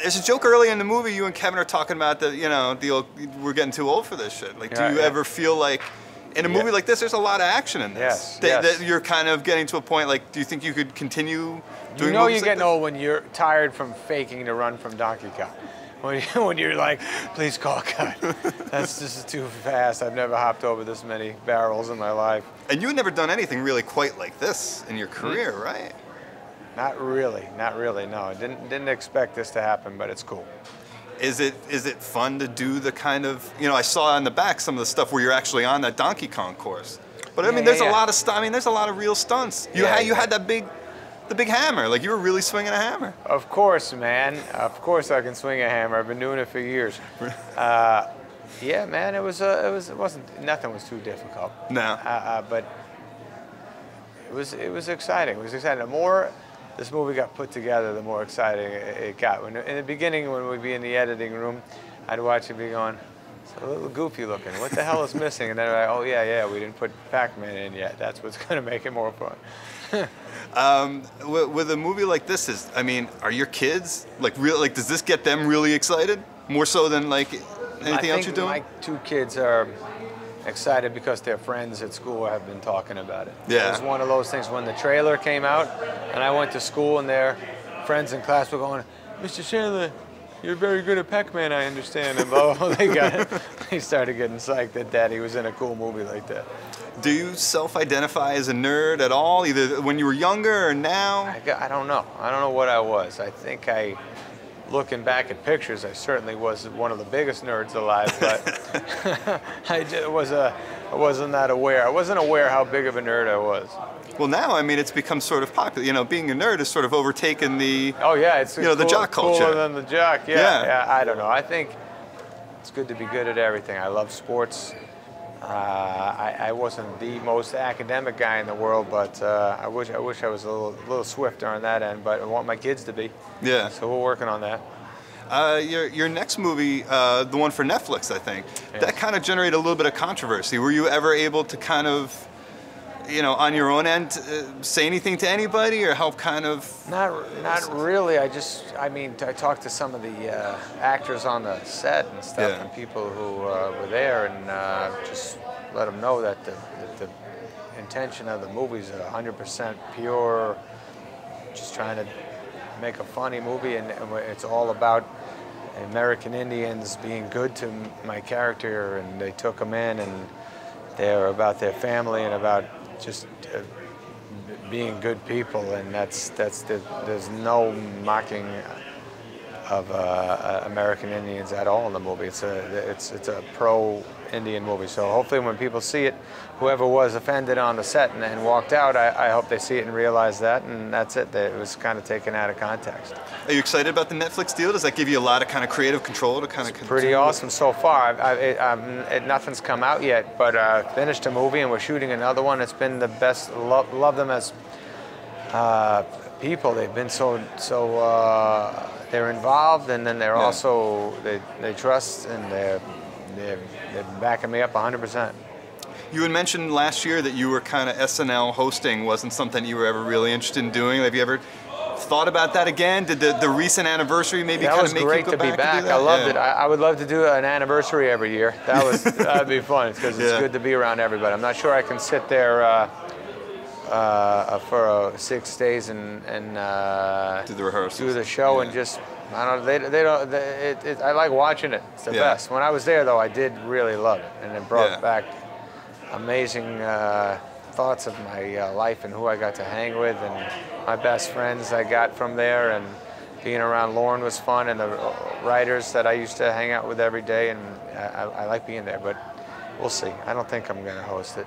There's a joke early in the movie. You and Kevin are talking about that. You know, we're getting too old for this shit. Like, do you ever feel like, in a movie like this, there's a lot of action in this? That you're kind of getting to a point. Like, do you think you could continue doing? You know, you're getting old when you're tired from faking to run from Donkey Kong. When you're like, please call cut. This is too fast. I've never hopped over this many barrels in my life. And you had never done anything really quite like this in your career, right? Not really, no. I didn't expect this to happen, but it's cool. Is it fun to do the kind of, you know, I saw on the back some of the stuff where you're actually on that Donkey Kong course. But I mean, there's a lot of stuff. I mean, there's a lot of real stunts. You had that the big hammer. Like, you were really swinging a hammer. Of course, man. Of course I can swing a hammer. I've been doing it for years. Yeah, man. Nothing was too difficult. No. But it was exciting. It was exciting. The more this movie got put together, the more exciting it got. In the beginning, when we'd be in the editing room, I'd watch it be going, it's a little goofy looking. What the hell is missing? And then I'd oh yeah, we didn't put Pac-Man in yet. That's what's going to make it more fun. With a movie like this, I mean, are your kids like does this get them really excited more so than like anything else you're doing? My two kids are excited because their friends at school have been talking about it. Yeah. It was one of those things when the trailer came out and I went to school and their friends in class were going, Mr. Sandler, you're very good at Pac-Man, I understand. And they started getting psyched that Daddy was in a cool movie like that. Do you self-identify as a nerd at all, either when you were younger or now? I don't know. I don't know what I was. I think looking back at pictures, I certainly was one of the biggest nerds alive, but I wasn't that aware. I wasn't aware how big of a nerd I was. Well, now, I mean, it's become sort of popular. You know, being a nerd has sort of overtaken the, it's the jock culture. Cooler than the jock, yeah. I don't know. I think it's good to be good at everything. I love sports. I wasn't the most academic guy in the world, but I wish I was a little swifter on that end. But I want my kids to be. Yeah. So we're working on that. Your next movie, the one for Netflix, I think, that kind of generated a little bit of controversy. Were you ever able to kind of, you know, on your own end, say anything to anybody or help kind of? Not really. I talked to some of the actors on the set and stuff, and people who were there, and just let them know that the intention of the movie is 100% pure, just trying to make a funny movie, and it's all about American Indians being good to my character, and they took them in, and they're about their family and about just being good people, and there's no mocking of American Indians at all in the movie. It's a pro-Indian movie. So hopefully when people see it, whoever was offended on the set and walked out, I hope they see it and realize that, and that's it. It was kind of taken out of context. Are you excited about the Netflix deal? Does that give you a lot of kind of creative control to kind of? It's pretty awesome so far. Nothing's come out yet, but finished a movie and we're shooting another one. It's been the best. Love them as people. They've been so they're involved, and then they're also they trust, and they're backing me up 100%. You had mentioned last year that you were kind of SNL hosting wasn't something you were ever really interested in doing. Have you ever thought about that again? Did the recent anniversary maybe kind of make you go back? That was great to be back. I loved it. I would love to do an anniversary every year. That'd be fun because it's good to be around everybody. I'm not sure I can sit there for 6 days and do the rehearsals, do the show, and just I don't know. I like watching it. It's the best. When I was there, though, I did really love it, and it brought back amazing thoughts of my life and who I got to hang with, and my best friends I got from there, and being around Lauren was fun, and the writers that I used to hang out with every day, and I like being there, but we'll see. I don't think I'm going to host it.